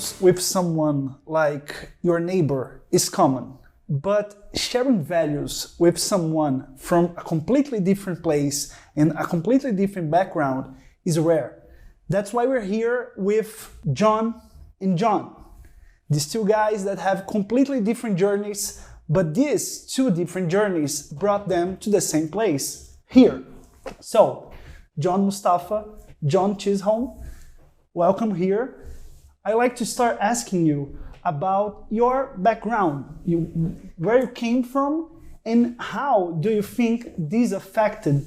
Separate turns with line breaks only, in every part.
values with someone like your neighbor is common, but sharing values with someone from a completely different place and a completely different background is rare. That's why we're here with John and John. These two guys that have completely different journeys, but these two different journeys brought them to the same place, here. So, John Mustapha, John Chisholm, welcome here. I like to start asking you about your background, where you came from, and how do you think this affected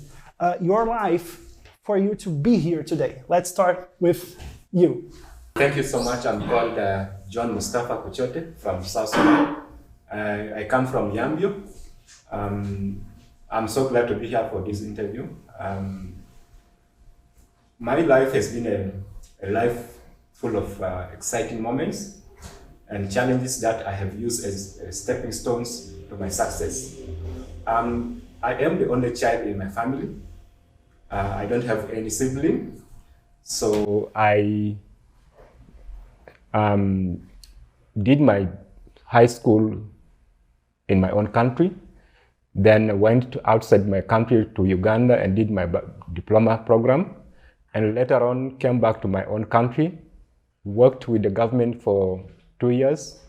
your life for you to be here today? Let's start with you.
Thank you so much. I'm called John Mustapha Kuchote from South Sudan. I come from Yambio. I'm so glad to be here for this interview. My life has been a life full of exciting moments and challenges that I have used as stepping stones to my success. I am the only child in my family. I don't have any sibling, so I did my high school in my own country, then went outside my country to Uganda and did my diploma program, and later on came back to my own country, worked with the government for 2 years.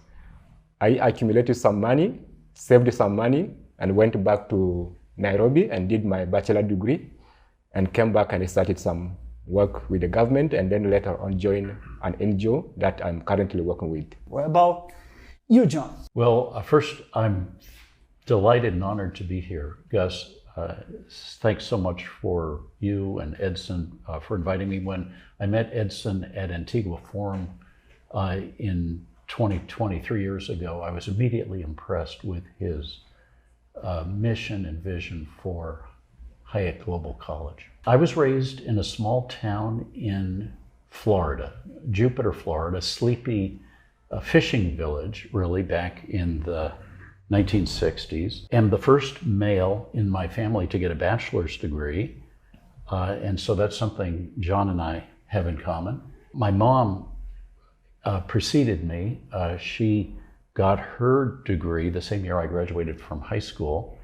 I accumulated some money, saved some money, and went back to Nairobi and did my bachelor degree, and came back and started some work with the government, and then later on joined an NGO that I'm currently working with.
What about you, John?
Well, first, I'm delighted and honored to be here. Gus, thanks so much for you and Edson for inviting me. When I met Edson at Antigua Forum in 2023 years ago, I was immediately impressed with his mission and vision for Hayek Global College. I was raised in a small town in Florida, Jupiter, Florida, sleepy fishing village, really, back in the 1960s. And the first male in my family to get a bachelor's degree. And so that's something John and I have in common. My mom preceded me. She got her degree the same year I graduated from high school.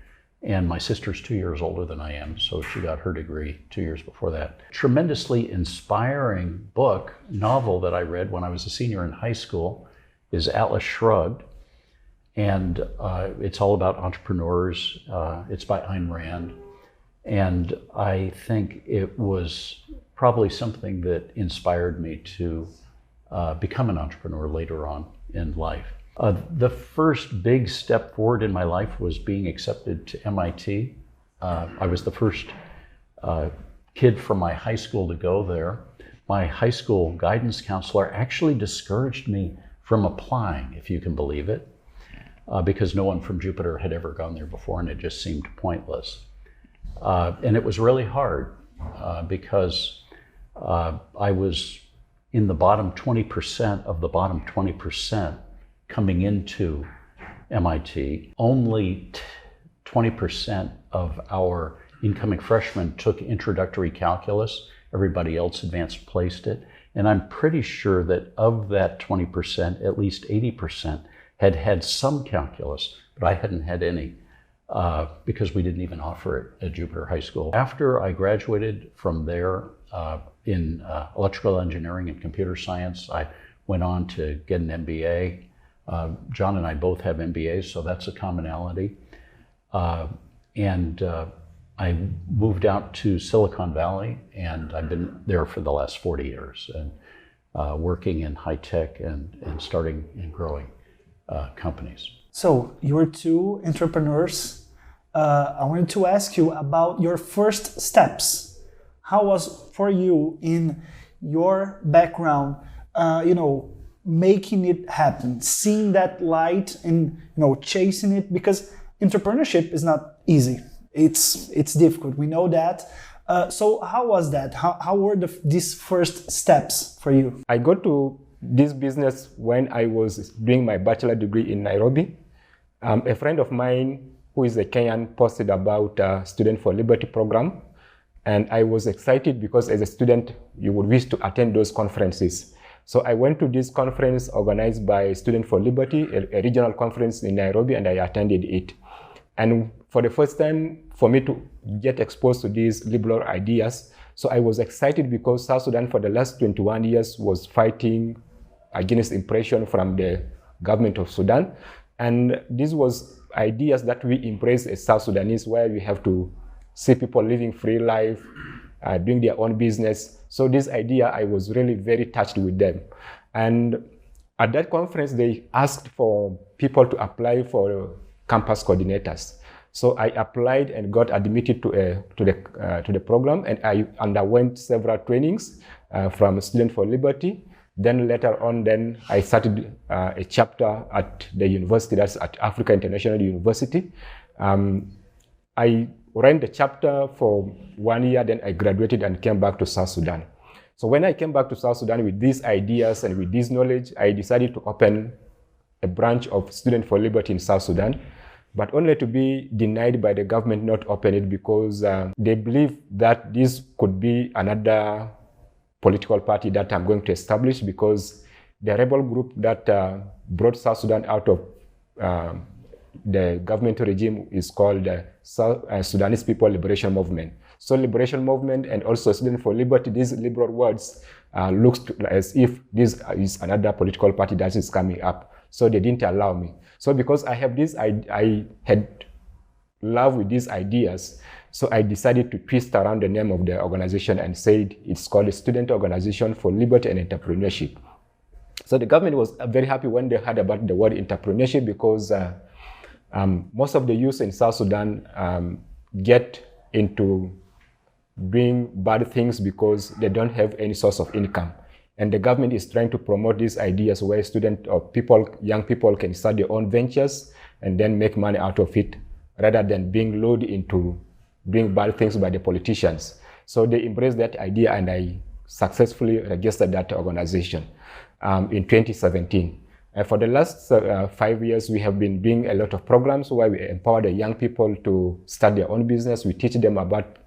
And my sister's 2 years older than I am, so she got her degree 2 years before that. Tremendously inspiring novel that I read when I was a senior in high school is Atlas Shrugged. And it's all about entrepreneurs. It's by Ayn Rand. And I think it was probably something that inspired me to become an entrepreneur later on in life. The first big step forward in my life was being accepted to MIT. I was the first kid from my high school to go there. My high school guidance counselor actually discouraged me from applying, if you can believe it, because no one from Jupiter had ever gone there before and it just seemed pointless. And it was really hard because I was in the bottom 20% of the bottom 20% coming into MIT. Only 20% of our incoming freshmen took introductory calculus. Everybody else advanced placed it. And I'm pretty sure that of that 20%, at least 80% had had some calculus, but I hadn't had any because we didn't even offer it at Jupiter High School. After I graduated from there in electrical engineering and computer science, I went on to get an MBA. John and I both have MBAs, so that's a commonality. And I moved out to Silicon Valley, and I've been there for the last 40 years, and working in high tech and starting and growing companies.
So you were two entrepreneurs. I wanted to ask you about your first steps. How was for you in your background, making it happen, seeing that light and chasing it? Because entrepreneurship is not easy. It's difficult. We know that. So how was that? How were these first steps for you?
I got to this business when I was doing my bachelor degree in Nairobi. A friend of mine who is a Kenyan posted about Student for Liberty program. And I was excited because as a student, you would wish to attend those conferences. So I went to this conference organized by Student for Liberty, a regional conference in Nairobi, and I attended it. And for the first time, for me to get exposed to these liberal ideas, so I was excited because South Sudan for the last 21 years was fighting against oppression from the government of Sudan. And this was ideas that we embrace as South Sudanese, where we have to see people living free life, doing their own business. So this idea, I was really very touched with them. And at that conference, they asked for people to apply for campus coordinators. So I applied and got admitted to the program, and I underwent several trainings from Student for Liberty. Then later on, then I started a chapter at the university, that's at Africa International University. I ran the chapter for 1 year, then I graduated and came back to South Sudan. So when I came back to South Sudan with these ideas and with this knowledge, I decided to open a branch of Student for Liberty in South Sudan, but only to be denied by the government not open it because they believe that this could be another political party that I'm going to establish, because the rebel group that brought South Sudan out of the government regime is called the Sudanese People Liberation Movement. So Liberation Movement and also Student for Liberty, these liberal words looks as if this is another political party that is coming up. So they didn't allow me. So because I have this, I had love with these ideas, so I decided to twist around the name of the organization and said it's called the Student Organization for Liberty and Entrepreneurship. So the government was very happy when they heard about the word entrepreneurship, because most of the youth in South Sudan get into doing bad things because they don't have any source of income. And the government is trying to promote these ideas where students or people, young people can start their own ventures and then make money out of it, rather than being lured into doing bad things by the politicians. So they embraced that idea, and I successfully registered that organization in 2017. And for the last 5 years, we have been doing a lot of programs where we empower the young people to start their own business. We teach them about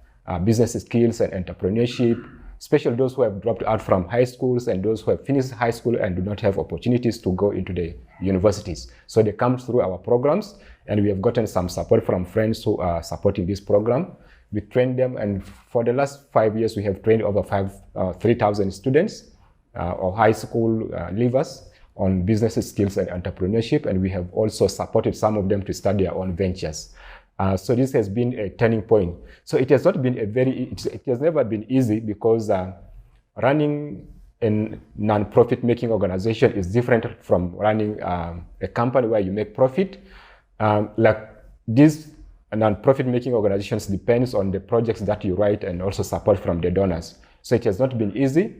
business skills and entrepreneurship, especially those who have dropped out from high schools and those who have finished high school and do not have opportunities to go into the universities. So they come through our programs, and we have gotten some support from friends who are supporting this program. We train them, and for the last 5 years, we have trained over 3,000 students or high school leavers on business skills and entrepreneurship, and we have also supported some of them to start their own ventures. So this has been a turning point. So it has not been it has never been easy, because running a non-profit making organization is different from running a company where you make profit. Like these non-profit making organizations depends on the projects that you write and also support from the donors. So it has not been easy.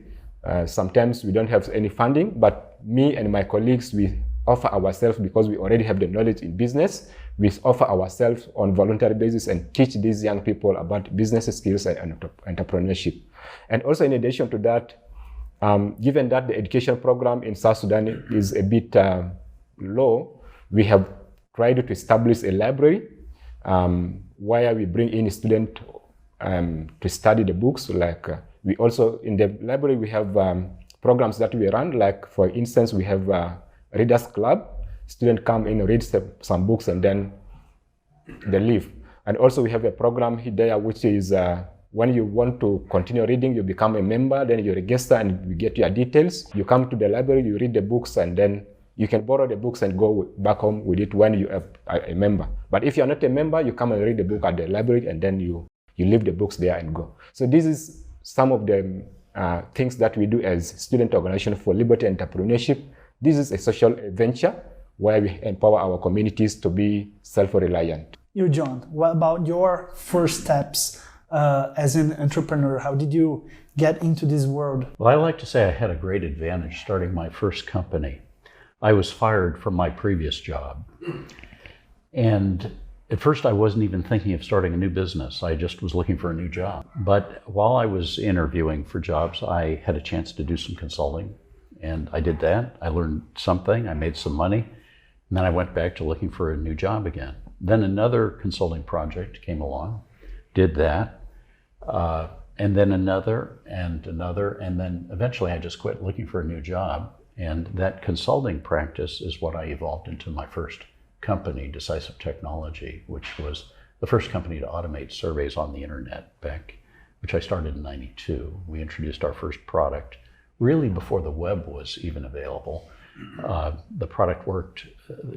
Sometimes we don't have any funding, but me and my colleagues, we offer ourselves, because we already have the knowledge in business, we offer ourselves on voluntary basis and teach these young people about business skills and entrepreneurship. And also in addition to that, given that the education program in South Sudan is a bit low, we have tried to establish a library where we bring in students to study the books. Like we also, in the library, we have programs that we run. Like for instance, we have a Readers Club. Students come in, read some books, and then they leave. And also we have a program there which is when you want to continue reading, you become a member, then you register and you get your details. You come to the library, you read the books, and then you can borrow the books and go back home with it when you are a member. But if you're not a member, you come and read the book at the library, and then you leave the books there and go. So this is some of the things that we do as Student Organization for Liberty and Entrepreneurship. This is a social venture where we empower our communities to be self-reliant.
You, John, what about your first steps as an entrepreneur? How did you get into this world?
Well, I like to say I had a great advantage starting my first company. I was fired from my previous job. And at first I wasn't even thinking of starting a new business. I just was looking for a new job. But while I was interviewing for jobs, I had a chance to do some consulting. And I did that. I learned something. I made some money. And then I went back to looking for a new job again. Then another consulting project came along, did that. and then another, and then eventually I just quit looking for a new job. And that consulting practice is what I evolved into my first company, Decisive Technology, which was the first company to automate surveys on the internet which I started in '92. We introduced our first product really before the web was even available. The product worked,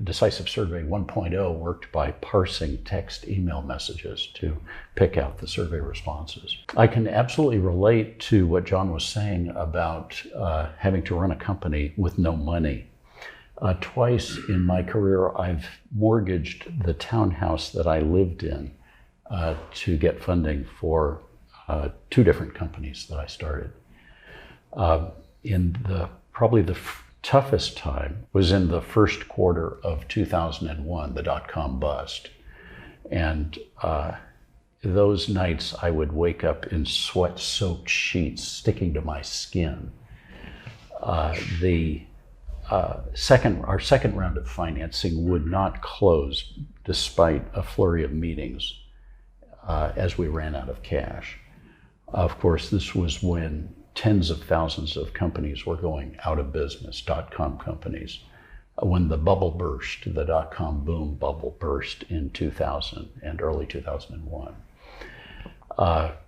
Decisive Survey 1.0 worked by parsing text email messages to pick out the survey responses. I can absolutely relate to what John was saying about having to run a company with no money. Twice in my career, I've mortgaged the townhouse that I lived in to get funding for 2 different companies that I started. Probably the toughest time was in the first quarter of 2001, the dot-com bust. And those nights I would wake up in sweat-soaked sheets sticking to my skin. Our second round of financing would not close despite a flurry of meetings as we ran out of cash. Of course, this was when tens of thousands of companies were going out of business, dot-com companies. When the bubble burst, the dot-com boom bubble burst in 2000 and early 2001.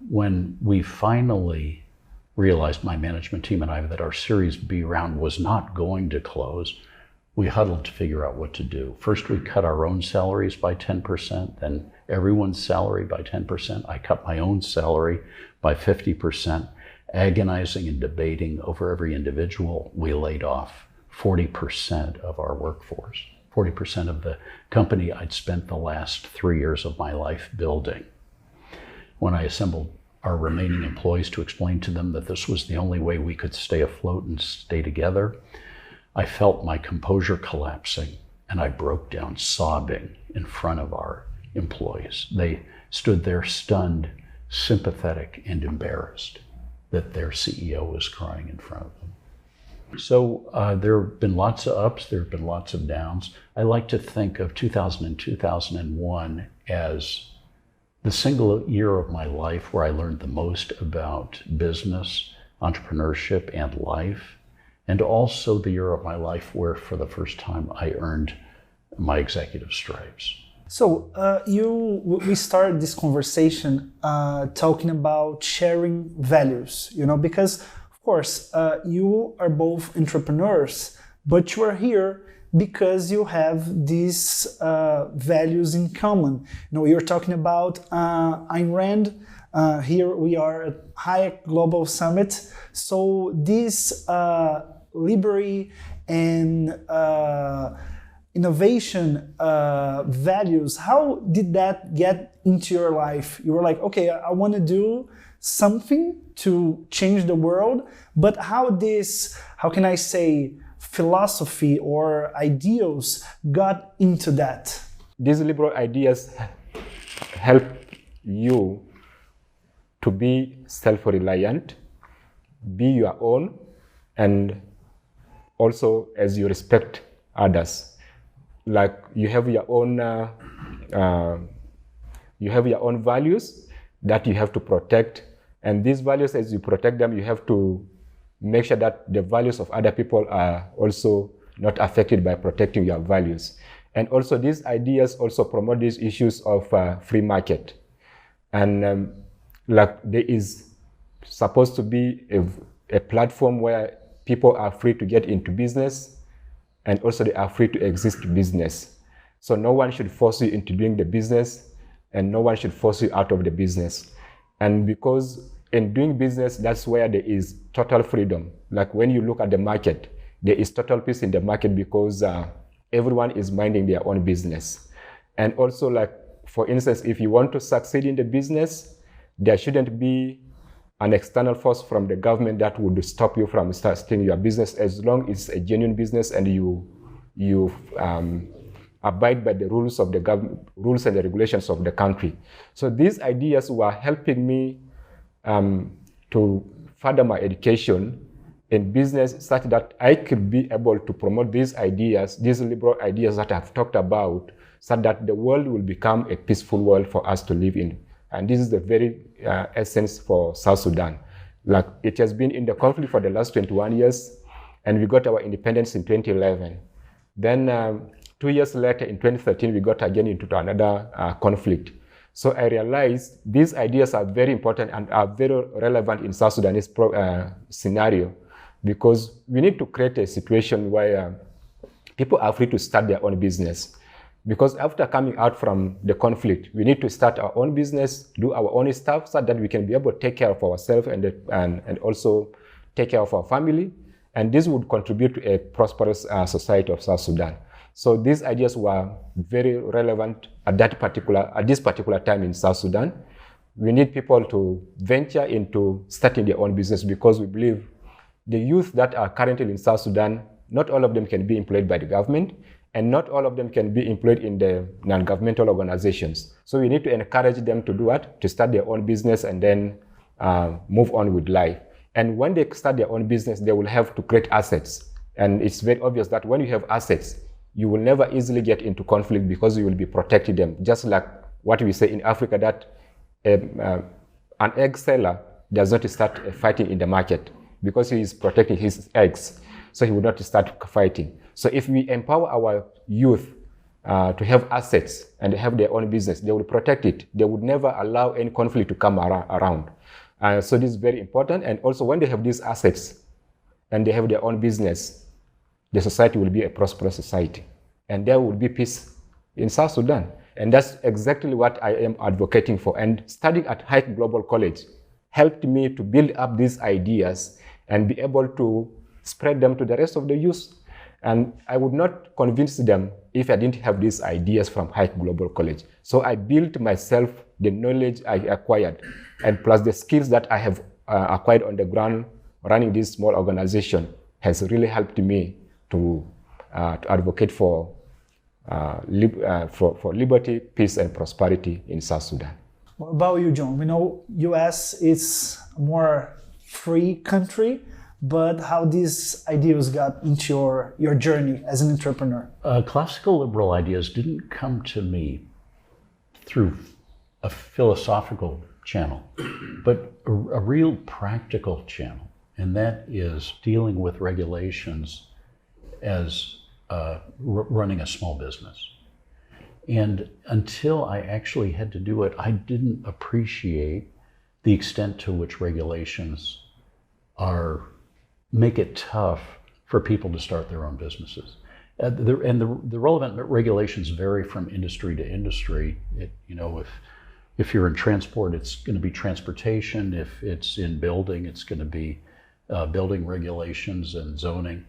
When we finally realized, my management team and I, that our Series B round was not going to close, we huddled to figure out what to do. First, we cut our own salaries by 10%, then everyone's salary by 10%. I cut my own salary by 50%. Agonizing and debating over every individual, we laid off 40% of our workforce, 40% of the company I'd spent the last 3 years of my life building. When I assembled our remaining employees to explain to them that this was the only way we could stay afloat and stay together, I felt my composure collapsing, and I broke down sobbing in front of our employees. They stood there stunned, sympathetic, and embarrassed that their CEO was crying in front of them. So there have been lots of ups, there have been lots of downs. I like to think of 2000 and 2001 as the single year of my life where I learned the most about business, entrepreneurship, and life, and also the year of my life where for the first time I earned my executive stripes.
So we started this conversation talking about sharing values, because of course you are both entrepreneurs, but you are here because you have these values in common. You're talking about Ayn Rand. Here we are at Hayek Global Summit. So this liberty and innovation values, how did that get into your life? You were like, okay, I want to do something to change the world, but how can I say, philosophy or ideals got into that?
These liberal ideas help you to be self-reliant, be your own, and also as you respect others. Like you have your own values that you have to protect, and these values, as you protect them, you have to make sure that the values of other people are also not affected by protecting your values. And also these ideas also promote these issues of free market, and like there is supposed to be a platform where people are free to get into business, and also they are free to exist business. So no one should force you into doing the business, and no one should force you out of the business. And because in doing business, that's where there is total freedom. Like when you look at the market, there is total peace in the market because everyone is minding their own business. And also, like, for instance, if you want to succeed in the business, there shouldn't be an external force from the government that would stop you from starting your business, as long as it's a genuine business and you abide by the rules of the government, rules and the regulations of the country. So these ideas were helping me to further my education in business, such that I could be able to promote these ideas, these liberal ideas that I've talked about, so that the world will become a peaceful world for us to live in And this is the very essence for South Sudan. Like, it has been in the conflict for the last 21 years, and we got our independence in 2011. Then 2 years later, in 2013, we got again into another conflict. So I realized these ideas are very important and are very relevant in South Sudanese scenario, because we need to create a situation where people are free to start their own business. Because after coming out from the conflict, we need to start our own business, do our own stuff, so that we can be able to take care of ourselves and also take care of our family. And this would contribute to a prosperous society of South Sudan. So these ideas were very relevant at this particular time in South Sudan. We need people to venture into starting their own business, because we believe the youth that are currently in South Sudan, not all of them can be employed by the government, and not all of them can be employed in the non-governmental organizations. So we need to encourage them to do what? To start their own business and then move on with life. And when they start their own business, they will have to create assets. And it's very obvious that when you have assets, you will never easily get into conflict, because you will be protecting them. Just like what we say in Africa, that an egg seller does not start fighting in the market, because he is protecting his eggs. So he would not start fighting. So if we empower our youth to have assets and have their own business, they will protect it. They would never allow any conflict to come around. So this is very important. And also, when they have these assets and they have their own business, the society will be a prosperous society. And there will be peace in South Sudan. And that's exactly what I am advocating for. And studying at Hayek Global College helped me to build up these ideas and be able to spread them to the rest of the youth. And I would not convince them if I didn't have these ideas from Hayek Global College. So I built myself the knowledge I acquired, and plus the skills that I have acquired on the ground running this small organization has really helped me to advocate for liberty, peace, and prosperity in South Sudan.
What about you, John? We know U.S. is a more free country, but how these ideas got into your journey as an entrepreneur?
Classical liberal ideas didn't come to me through a philosophical channel, but a real practical channel, and that is dealing with regulations as running a small business. And until I actually had to do it, I didn't appreciate the extent to which regulations make it tough for people to start their own businesses. The relevant regulations vary from industry to industry. If you're in transport, it's going to be transportation. If it's in building, it's going to be building regulations and zoning.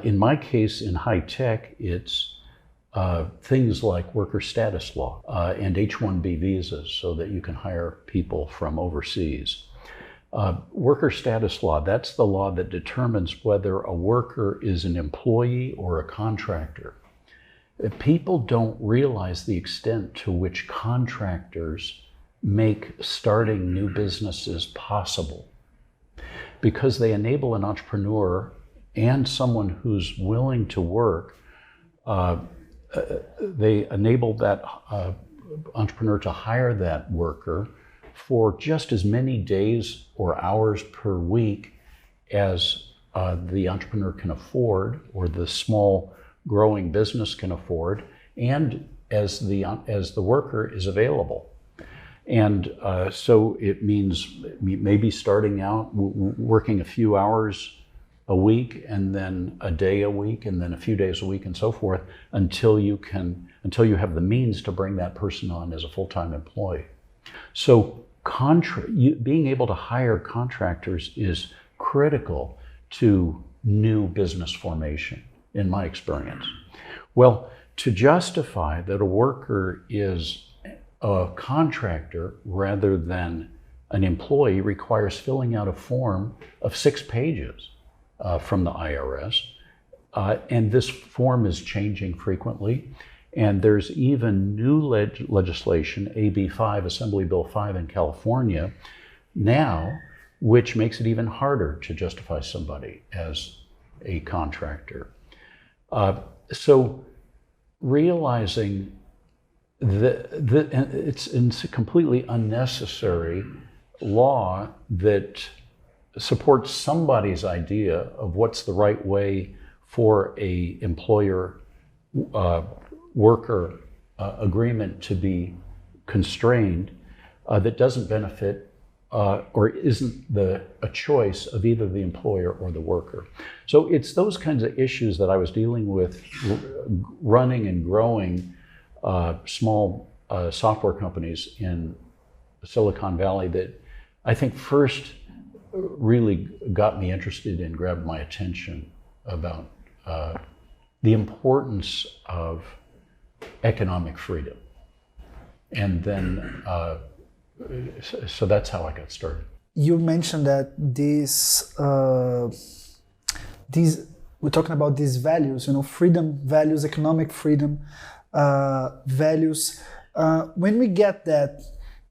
In my case, in high tech, it's things like worker status law and H-1B visas, so that you can hire people from overseas. Worker status law, that's the law that determines whether a worker is an employee or a contractor. People don't realize the extent to which contractors make starting new businesses possible, because they enable an entrepreneur and someone who's willing to work. They enable that entrepreneur to hire that worker for just as many days or hours per week as the entrepreneur can afford, or the small growing business can afford, and as the worker is available. And so it means maybe starting out working a few hours a week, and then a day a week, and then a few days a week, and so forth, until you have the means to bring that person on as a full-time employee. So being able to hire contractors is critical to new business formation, in my experience. Well, to justify that a worker is a contractor rather than an employee requires filling out a form of 6 pages from the IRS. And this form is changing frequently. And there's even new legislation, AB 5, Assembly Bill 5 in California now, which makes it even harder to justify somebody as a contractor. So realizing it's a completely unnecessary law that supports somebody's idea of what's the right way for a employer worker agreement to be constrained that doesn't benefit or isn't a choice of either the employer or the worker. So it's those kinds of issues that I was dealing with running and growing small software companies in Silicon Valley that I think first really got me interested and grabbed my attention about the importance of economic freedom. And then, so that's how I got started.
You mentioned that these we're talking about these values, freedom values, economic freedom values. When we get that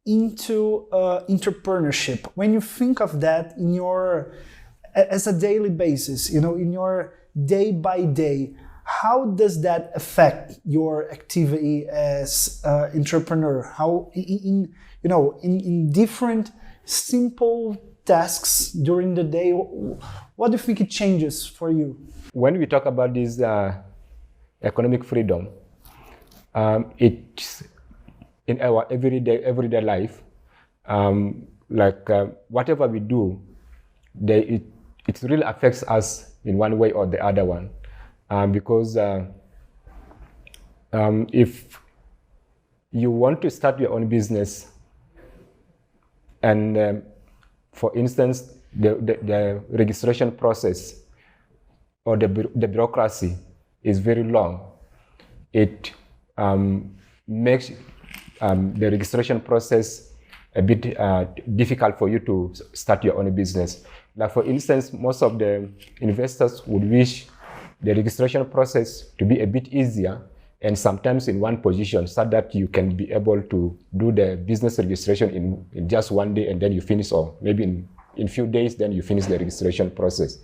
into entrepreneurship, when you think of that in as a daily basis, in your day by day, how does that affect your activity as entrepreneur? How in different simple tasks during the day, what do you think it changes for you?
When we talk about this economic freedom, it's in our everyday life, whatever we do, it really affects us in one way or the other one. Because if you want to start your own business, and for instance, the registration process or the bureaucracy is very long, it makes the registration process a bit difficult for you to start your own business. Like for instance, most of the investors would wish the registration process to be a bit easier and sometimes in one position so that you can be able to do the business registration in just one day and then you finish, or maybe in few days then you finish the registration process.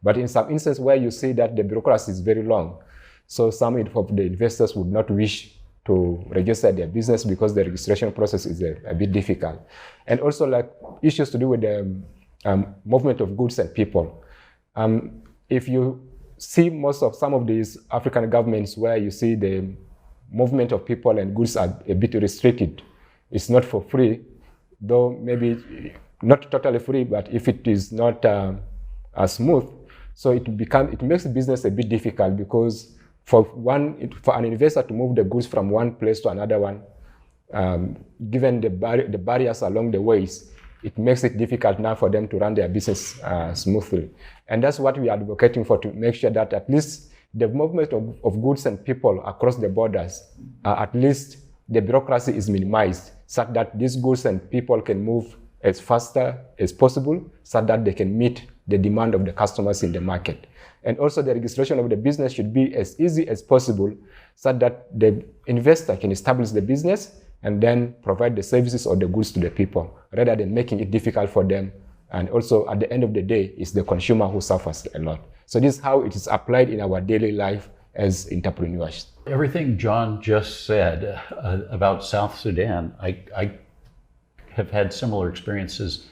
But in some instances where you see that the bureaucracy is very long, so some of the investors would not wish to register their business because the registration process is a bit difficult. And also like issues to do with the movement of goods and people. If you see some of these African governments where you see the movement of people and goods are a bit restricted. It's not for free, though maybe not totally free, but if it is not smooth, so it makes business a bit difficult because for an investor to move the goods from one place to another one, given the barriers along the ways, it makes it difficult now for them to run their business smoothly. And that's what we are advocating for, to make sure that at least the movement of goods and people across the borders, at least the bureaucracy is minimized, so that these goods and people can move as faster as possible, so that they can meet the demand of the customers in the market. And also the registration of the business should be as easy as possible, so that the investor can establish the business and then provide the services or the goods to the people, rather than making it difficult for them. And also, at the end of the day, it's the consumer who suffers a lot. So this is how it is applied in our daily life as entrepreneurs.
Everything John just said about South Sudan, I have had similar experiences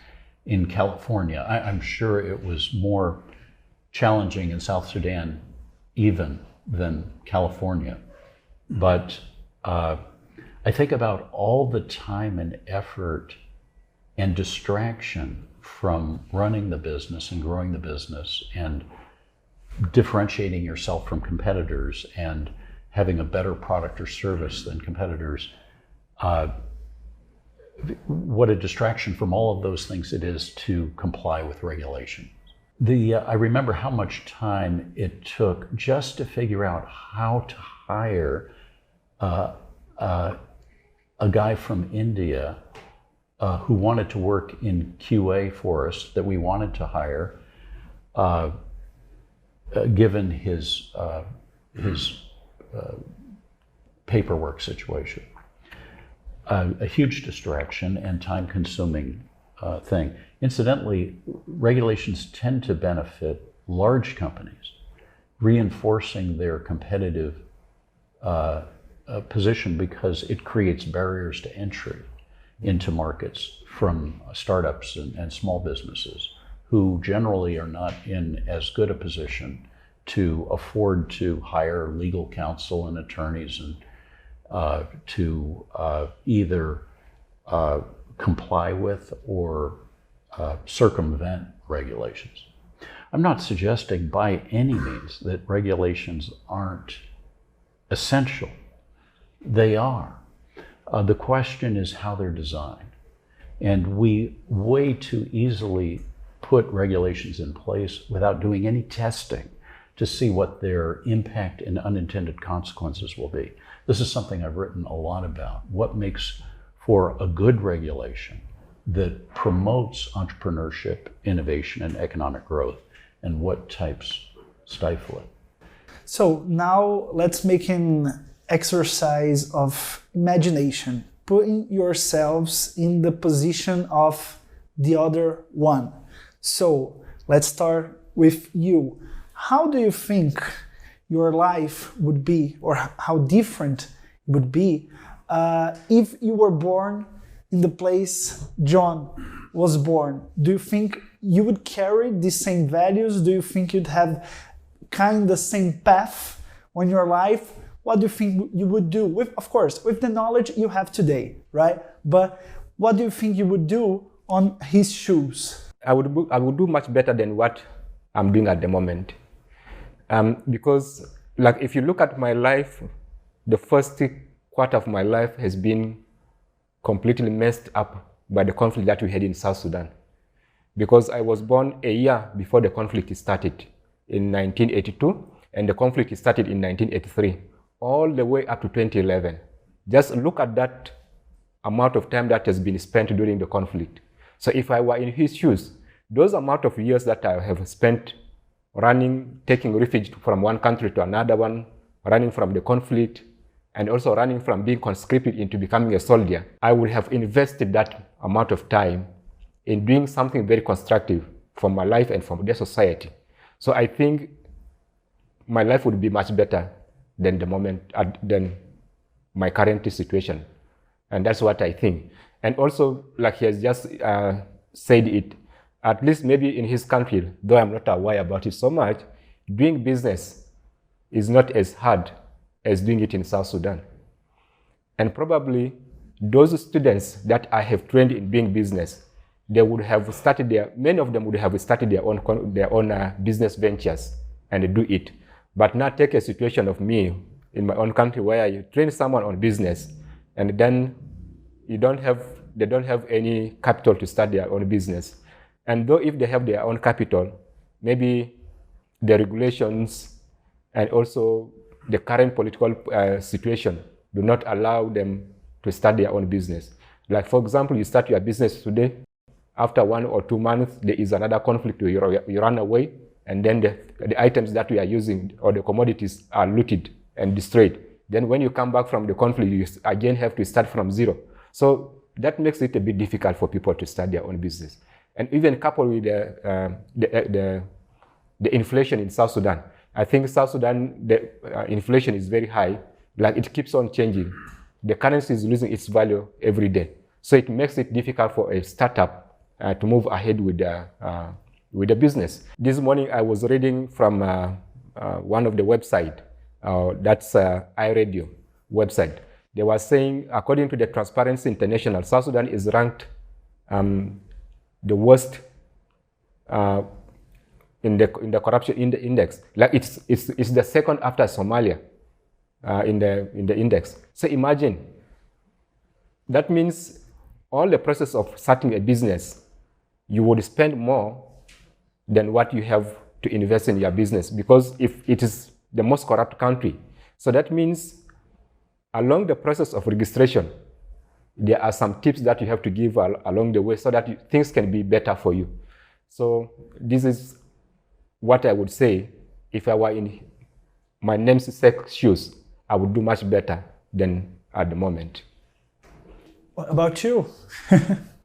in California. I'm sure it was more challenging in South Sudan even than California. But I think about all the time and effort and distraction from running the business and growing the business and differentiating yourself from competitors and having a better product or service than competitors. What a distraction from all of those things it is to comply with regulation. I remember how much time it took just to figure out how to hire a guy from India who wanted to work in QA for us, that we wanted to hire, given his paperwork situation. A huge distraction and time-consuming thing. Incidentally, regulations tend to benefit large companies, reinforcing their competitive position because it creates barriers to entry into markets from startups and small businesses who generally are not in as good a position to afford to hire legal counsel and attorneys and to either comply with or circumvent regulations. I'm not suggesting by any means that regulations aren't essential. They are. The question is how they're designed. And we way too easily put regulations in place without doing any testing to see what their impact and unintended consequences will be. This is something I've written a lot about. What makes for a good regulation that promotes entrepreneurship, innovation, and economic growth, and what types stifle it?
So now let's make an exercise of imagination, putting yourselves in the position of the other one. So let's start with you. How do you think your life would be, or how different it would be if you were born in the place John was born? Do you think you would carry the same values? Do you think you'd have kind of the same path on your life? What do you think you would do with, of course, with the knowledge you have today, right? But what do you think you would do on his shoes?
I would do much better than what I'm doing at the moment. Because like if you look at my life, the first quarter of my life has been completely messed up by the conflict that we had in South Sudan. Because I was born a year before the conflict started in 1982, and the conflict started in 1983, all the way up to 2011. Just look at that amount of time that has been spent during the conflict. So if I were in his shoes, those amount of years that I have spent running, taking refuge from one country to another one, running from the conflict, and also running from being conscripted into becoming a soldier, I would have invested that amount of time in doing something very constructive for my life and for the society. So I think my life would be much better than than my current situation. And that's what I think. And also, like he has just said it, at least maybe in his country, though I'm not aware about it so much, doing business is not as hard as doing it in South Sudan. And probably those students that I have trained in doing business, they would have started many of them would have started their own business ventures and do it. But now take a situation of me in my own country where you train someone on business and then they don't have any capital to start their own business. And though if they have their own capital, maybe the regulations and also the current political situation do not allow them to start their own business. Like for example, you start your business today, after 1 or 2 months, there is another conflict where you run away, and then the items that we are using or the commodities are looted and destroyed. Then when you come back from the conflict, you again have to start from zero. So that makes it a bit difficult for people to start their own business. And even coupled with the inflation in South Sudan, I think South Sudan, the inflation is very high. Like it keeps on changing. The currency is losing its value every day. So it makes it difficult for a startup to move ahead with the business. This morning I was reading from one of the website, that's iRadio website. They were saying, according to the Transparency International, South Sudan is ranked the worst in the corruption index. Like it's the second after Somalia in the index. So imagine, that means all the process of starting a business, you would spend more than what you have to invest in your business, because if it is the most corrupt country. So that means along the process of registration, there are some tips that you have to give along the way so that things can be better for you. So this is what I would say. If I were in my namesake's shoes, I would do much better than at the moment.
What about you?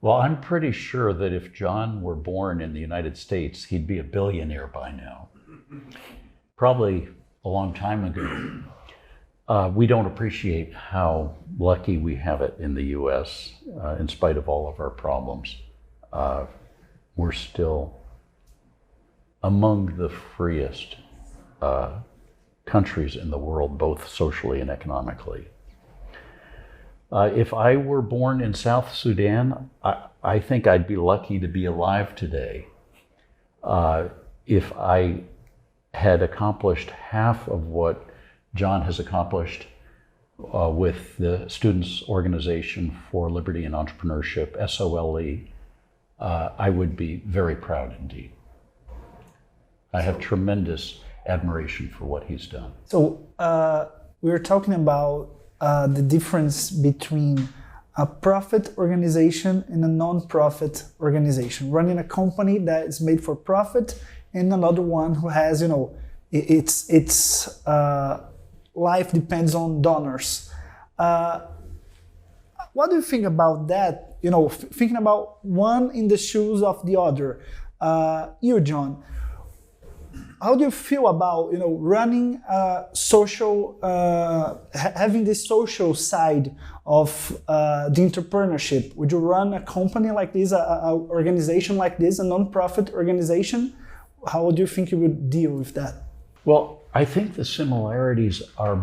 Well, I'm pretty sure that if John were born in the United States, he'd be a billionaire by now. Probably a long time ago. We don't appreciate how lucky we have it in the U.S. In spite of all of our problems. We're still among the freest countries in the world, both socially and economically. If I were born in South Sudan, I think I'd be lucky to be alive today. If I had accomplished half of what John has accomplished with the Students' Organization for Liberty and Entrepreneurship, SOLE, I would be very proud indeed. I have tremendous admiration for what he's done.
So we were talking about the difference between a profit organization and a non-profit organization, running a company that is made for profit and another one who has, its life depends on donors. What do you think about that? Thinking about one in the shoes of the other. You, John, how do you feel about running social, having this social side of the entrepreneurship? Would you run a company like this, a organization like this, a non-profit organization? How do you think you would deal with that?
Well, I think the similarities are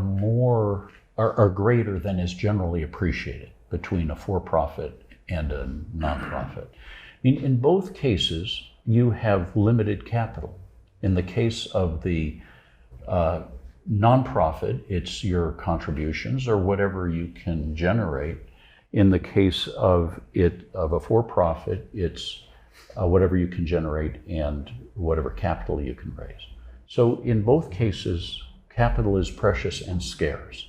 greater than is generally appreciated between a for-profit and a non-profit. In both cases, you have limited capital. In the case of the nonprofit, it's your contributions or whatever you can generate. In the case of a for-profit, it's whatever you can generate and whatever capital you can raise. So in both cases, capital is precious and scarce.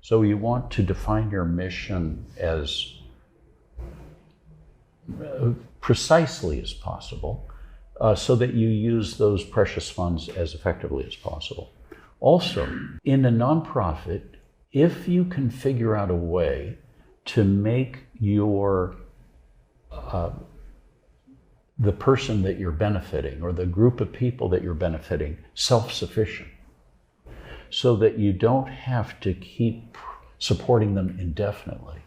So you want to define your mission as precisely as possible, so that you use those precious funds as effectively as possible. Also, in a nonprofit, if you can figure out a way to make the person that you're benefiting or the group of people that you're benefiting self-sufficient, so that you don't have to keep supporting them indefinitely,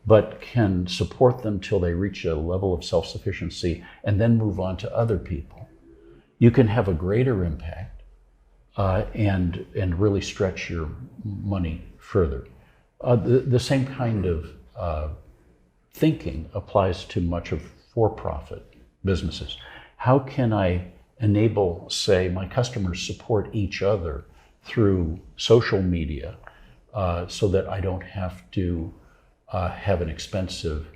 but can support them till they reach a level of self-sufficiency and then move on to other people, you can have a greater impact and really stretch your money further. The same kind of thinking applies to much of for-profit businesses. How can I enable, say, my customers support each other through social media so that I don't have to have an expensive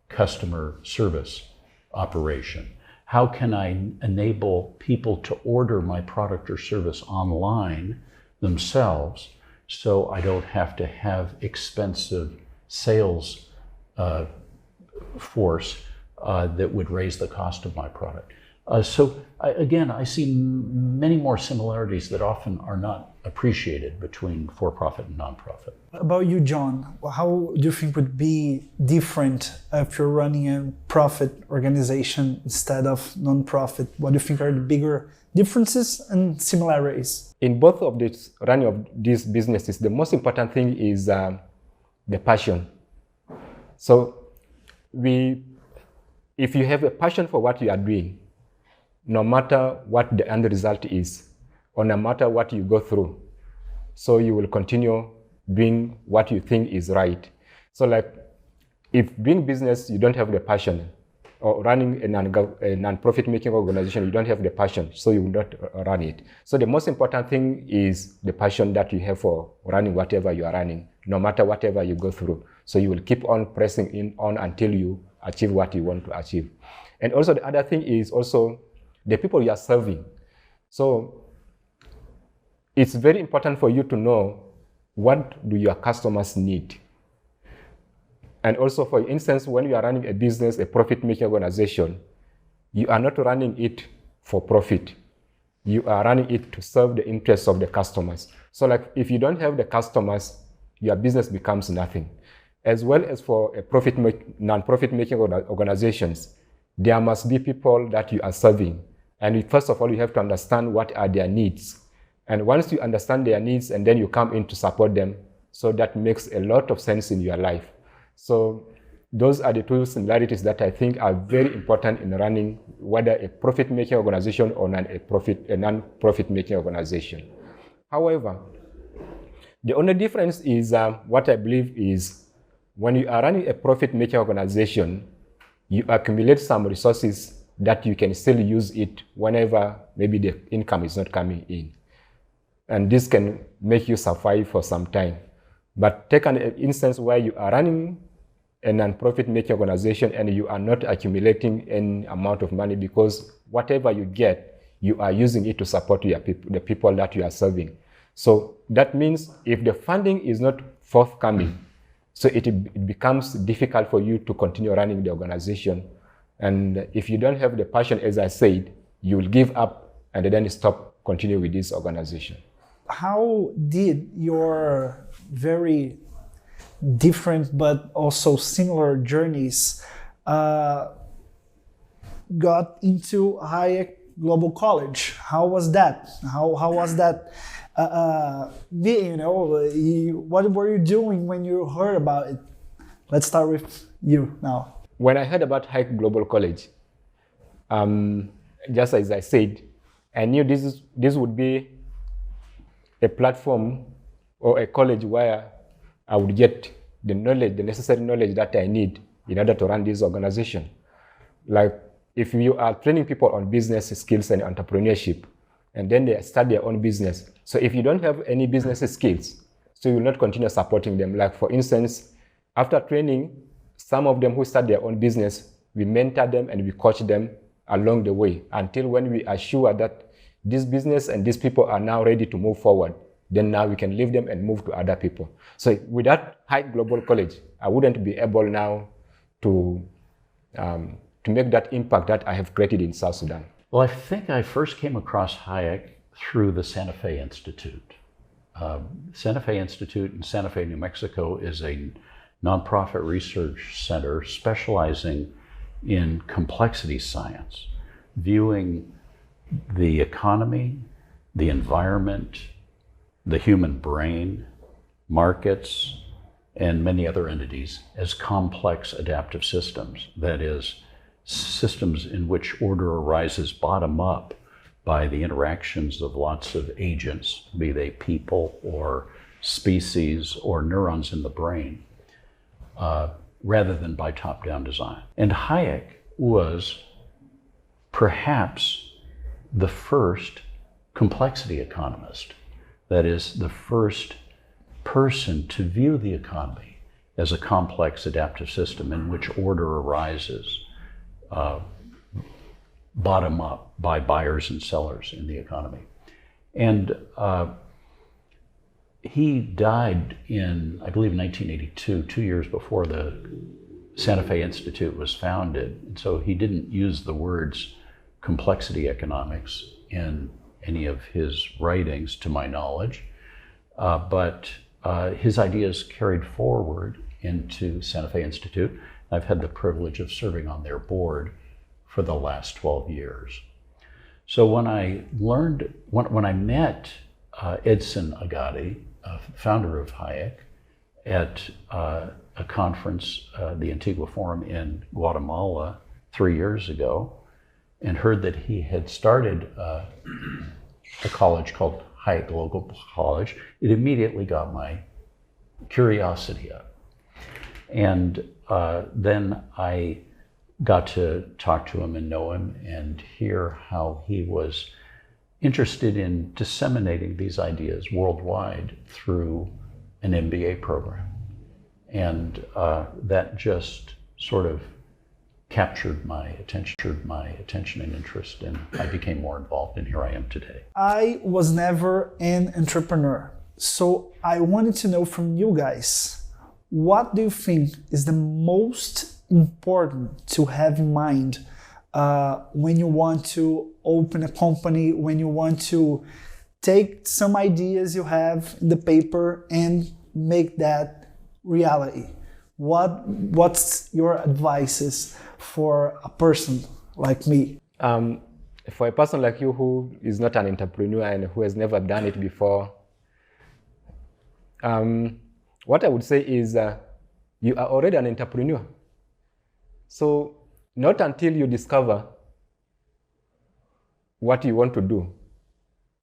customer service operation? How can I enable people to order my product or service online themselves so I don't have to have expensive sales force that would raise the cost of my product? I see many more similarities that often are not appreciated between for-profit and non-profit.
About you, John, how do you think would be different if you're running a profit organization instead of non-profit? What do you think are the bigger differences and similarities?
In both of this running of these businesses, the most important thing is the passion. So if you have a passion for what you are doing, no matter what the end result is, or no matter what you go through, so you will continue doing what you think is right. So like, if doing business, you don't have the passion, or running a non-profit making organization, you don't have the passion, so you will not run it. So the most important thing is the passion that you have for running whatever you are running, no matter whatever you go through. So you will keep on pressing on until you achieve what you want to achieve. And also the other thing is also the people you are serving. So it's very important for you to know what do your customers need. And also, for instance, when you are running a business, a profit-making organization, you are not running it for profit. You are running it to serve the interests of the customers. So like, if you don't have the customers, your business becomes nothing. As well as for a non-profit making organizations, there must be people that you are serving. And first of all, you have to understand what are their needs. And once you understand their needs and then you come in to support them, so that makes a lot of sense in your life. So those are the two similarities that I think are very important in running whether a profit-making organization or a non-profit-making organization. However, the only difference is what I believe is when you are running a profit-making organization, you accumulate some resources that you can still use it whenever maybe the income is not coming in. And this can make you survive for some time. But take an instance where you are running a non-profit making organization and you are not accumulating any amount of money because whatever you get, you are using it to support your the people that you are serving. So that means if the funding is not forthcoming, so it becomes difficult for you to continue running the organization. And if you don't have the passion, as I said, you will give up and then continue with this organization.
How did your very different but also similar journeys got into Hayek Global College? How was that? How was that? What were you doing when you heard about it? Let's start with you now.
When I heard about Hayek Global College, just as I said, I knew this would be a platform or a college where I would get the necessary knowledge that I need in order to run this organization. Like if you are training people on business skills and entrepreneurship, and then they start their own business. So if you don't have any business skills, so you will not continue supporting them. Like for instance, after training, some of them who start their own business, we mentor them and we coach them along the way until when we are sure that this business and these people are now ready to move forward, then now we can leave them and move to other people. So without Hayek Global College, I wouldn't be able now to make that impact that I have created in South Sudan.
Well, I think I first came across Hayek through the Santa Fe Institute. Santa Fe Institute in Santa Fe, New Mexico is a nonprofit research center specializing in complexity science, viewing the economy, the environment, the human brain, markets, and many other entities as complex adaptive systems. That is, systems in which order arises bottom up by the interactions of lots of agents, be they people or species or neurons in the brain, rather than by top-down design. And Hayek was perhaps the first complexity economist, that is, the first person to view the economy as a complex adaptive system in which order arises bottom up by buyers and sellers in the economy. And he died in, I believe, 1982, 2 years before the Santa Fe Institute was founded. And so he didn't use the words complexity economics in any of his writings, to my knowledge, but his ideas carried forward into Santa Fe Institute. I've had the privilege of serving on their board for the last 12 years. So when I met Edson Agadi, founder of Hayek, at a conference, the Antigua Forum in Guatemala 3 years ago, and heard that he had started a college called Hayek Global College, it immediately got my curiosity up. And then I got to talk to him and know him and hear how he was interested in disseminating these ideas worldwide through an MBA program. And that just sort of captured my attention and interest, and I became more involved, and here I am today.
I was never an entrepreneur, so I wanted to know from you guys, what do you think is the most important to have in mind when you want to open a company, when you want to take some ideas you have in the paper and make that reality? What's your advices for a person like me?
for a person like you who is not an entrepreneur and who has never done it before, what I would say is you are already an entrepreneur. So not until you discover what you want to do,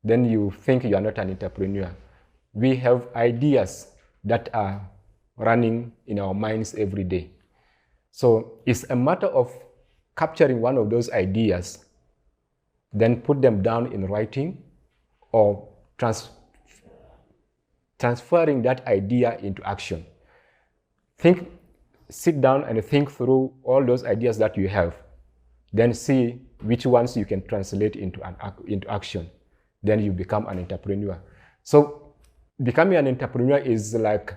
then you think you are not an entrepreneur. We have ideas that are running in our minds every day. So it's a matter of capturing one of those ideas, then put them down in writing, or transferring that idea into action. Sit down and think through all those ideas that you have, then see which ones you can translate into action. Then you become an entrepreneur. So becoming an entrepreneur is like,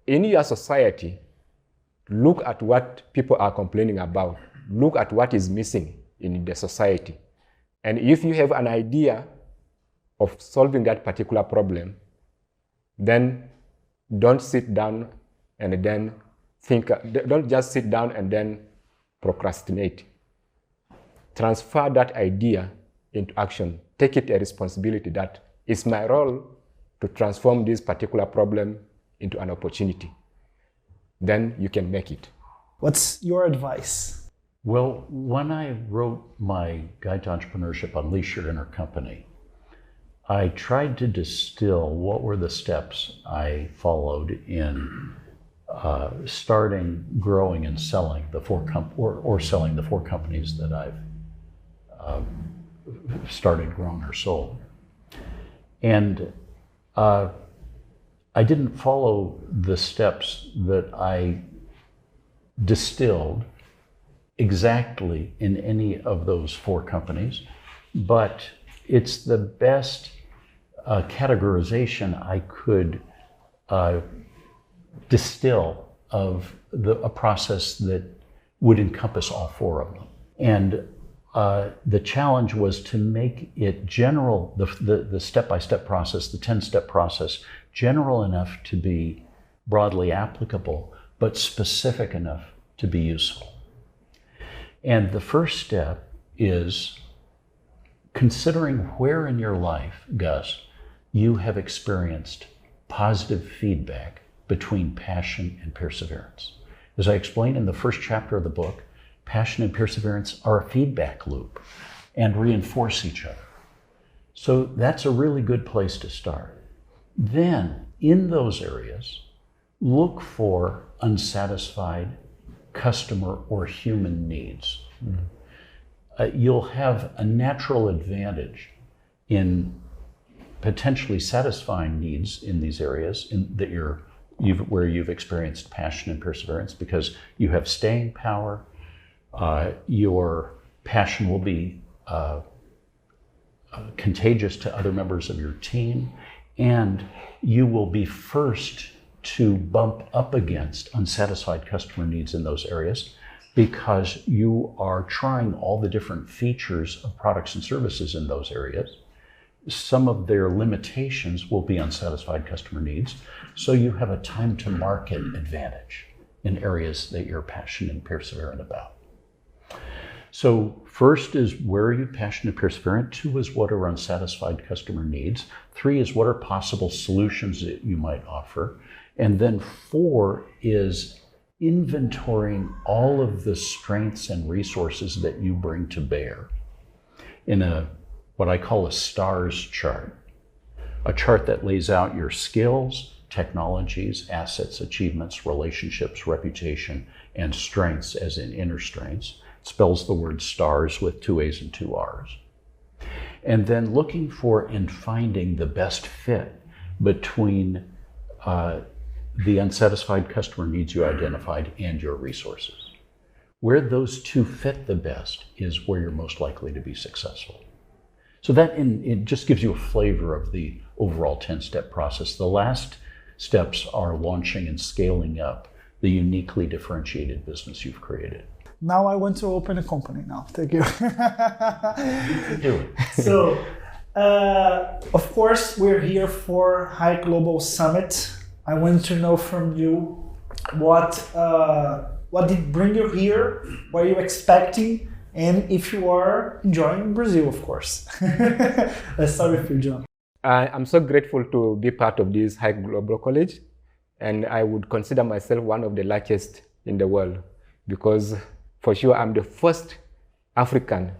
in your society, look at what people are complaining about. Look at what is missing in the society. And if you have an idea of solving that particular problem, then don't sit down and then don't just sit down and then procrastinate. Transfer that idea into action. Take it a responsibility that it's my role to transform this particular problem into an opportunity. Then you can make it.
What's your advice?
Well, when I wrote my Guide to Entrepreneurship, Unleash Your Inner Company, I tried to distill what were the steps I followed in starting, growing, and selling the selling the 4 companies that I've started, grown, or sold. And I didn't follow the steps that I distilled exactly in any of those 4 companies, but it's the best categorization I could distill of a process that would encompass all 4 of them. And the challenge was to make it general, the step-by-step process, the 10-step process, general enough to be broadly applicable, but specific enough to be useful. And the first step is considering where in your life, Gus, you have experienced positive feedback between passion and perseverance. As I explained in the first chapter of the book, passion and perseverance are a feedback loop and reinforce each other. So that's a really good place to start. Then, in those areas, look for unsatisfied customer or human needs. You'll have a natural advantage in potentially satisfying needs in these areas where you've experienced passion and perseverance, because you have staying power. Your passion will be contagious to other members of your team, and you will be first to bump up against unsatisfied customer needs in those areas, because you are trying all the different features of products and services in those areas. Some of their limitations will be unsatisfied customer needs, so you have a time to market advantage in areas that you're passionate and perseverant about. So first is, where are you passionate and perseverant? 2 is, what are unsatisfied customer needs? 3 is, what are possible solutions that you might offer? And then 4 is inventorying all of the strengths and resources that you bring to bear in what I call a STARS chart, a chart that lays out your skills, technologies, assets, achievements, relationships, reputation, and strengths, as in inner strengths. It spells the word STARS with 2 A's and 2 R's. And then looking for and finding the best fit between the unsatisfied customer needs you identified and your resources. Where those 2 fit the best is where you're most likely to be successful. So that it just gives you a flavor of the overall 10-step process. The last steps are launching and scaling up the uniquely differentiated business you've created.
Now I want to open a company now. Thank you.
You can do it.
So, of course, we're here for Hayek Global Summit. I want to know from you what did bring you here, what are you expecting, and if you are enjoying Brazil, of course. Let's start with you, John.
I'm so grateful to be part of this Hayek Global College, and I would consider myself one of the luckiest in the world, because for sure I'm the first African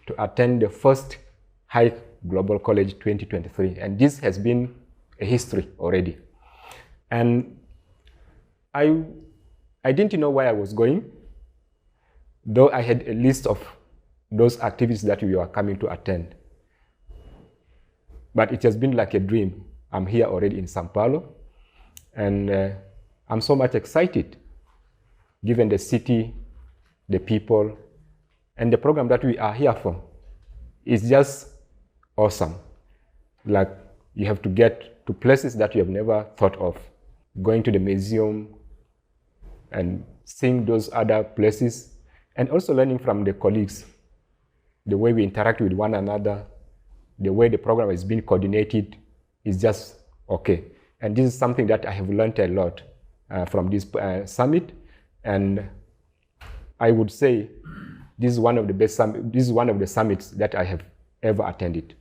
to attend the first Hayek Global College 2023, and this has been a history already. And I didn't know where I was going, though I had a list of those activities that we were coming to attend. But it has been like a dream. I'm here already in São Paulo, and I'm so much excited, given the city, the people, and the program that we are here for. It's just awesome. Like, you have to get to places that you have never thought of, going to the museum and seeing those other places, and also learning from the colleagues, the way we interact with one another, the way the program is being coordinated is just okay. And this is something that I have learned a lot from this summit. And I would say this is one of the best this is one of the summits that I have ever attended.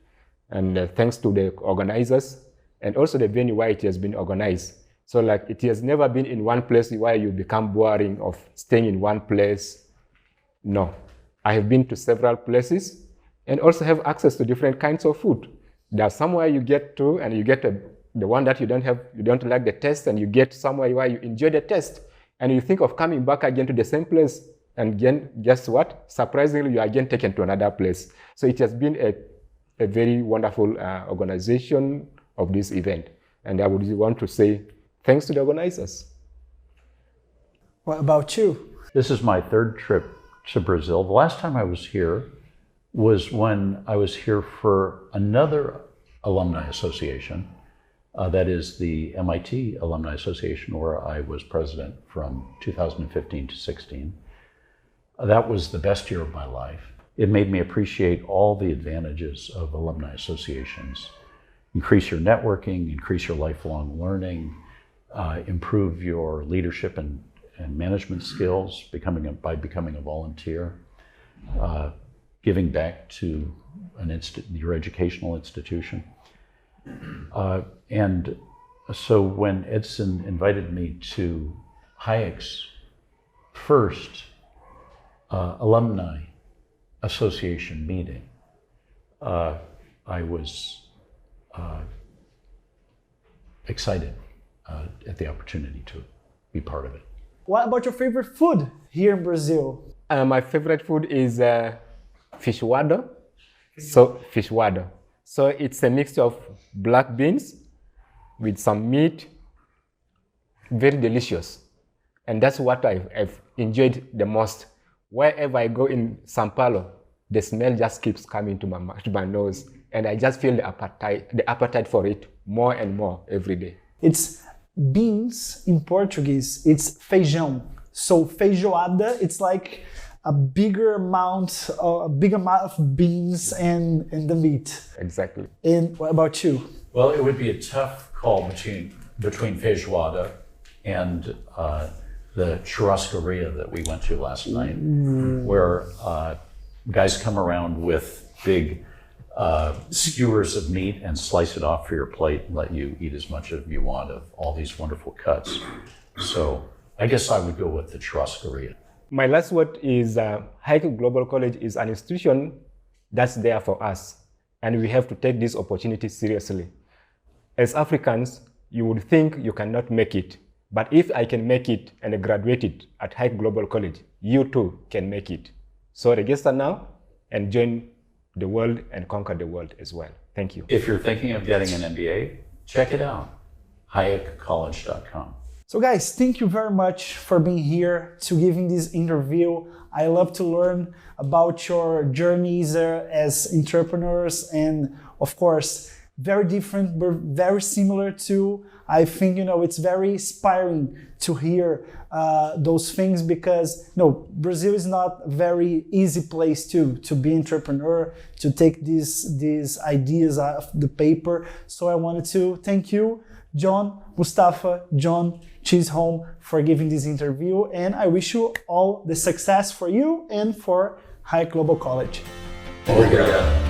And thanks to the organizers and also the venue where it has been organized. So like, it has never been in one place where you become boring of staying in one place. No, I have been to several places and also have access to different kinds of food. There's somewhere you get to and you get the one that you don't like the taste, and you get somewhere where you enjoy the taste and you think of coming back again to the same place, and again, guess what? Surprisingly, you are again taken to another place. So it has been a very wonderful organization of this event. And I would want to say thanks to the organizers.
What about you?
This is my third trip to Brazil. The last time I was here was when I was here for another alumni association. That is the MIT Alumni Association, where I was president from 2015 to 16. That was the best year of my life. It made me appreciate all the advantages of alumni associations. Increase your networking, increase your lifelong learning, improve your leadership and management skills by becoming a volunteer, giving back to your educational institution. And so when Edson invited me to Hayek's first alumni association meeting, I was excited at the opportunity to be part of it.
What about your favorite food here in Brazil?
My favorite food is feijoada. So feijoada. So it's a mixture of black beans with some meat. Very delicious. And that's what I've enjoyed the most. Wherever I go in São Paulo, the smell just keeps coming to my nose. And I just feel the appetite for it more and more every day.
It's beans in Portuguese, it's feijão. So feijoada, it's like a big amount of beans and the meat.
Exactly.
And what about you?
Well, it would be a tough call between feijoada and the churrascaria that we went to last night, where guys come around with big skewers of meat and slice it off for your plate and let you eat as much as you want of all these wonderful cuts. So I guess I would go with the churrascaria.
My last word is Hayek Global College is an institution that's there for us, and we have to take this opportunity seriously. As Africans, you would think you cannot make it, but if I can make it and graduated at Hayek Global College, you too can make it. So register now and join the world and conquer the world as well. Thank you.
If you're thinking of getting an MBA, check it out, hayekcollege.com.
So guys, thank you very much for being here to giving this interview. I love to learn about your journeys as entrepreneurs, and of course, very different but very similar too. I think, it's very inspiring to hear those things, because Brazil is not a very easy place to be entrepreneur, to take these ideas out of the paper. So I wanted to thank you, John Mustapha, John Chisholm, for giving this interview, and I wish you all the success for you and for Hayek Global College.
Obrigado.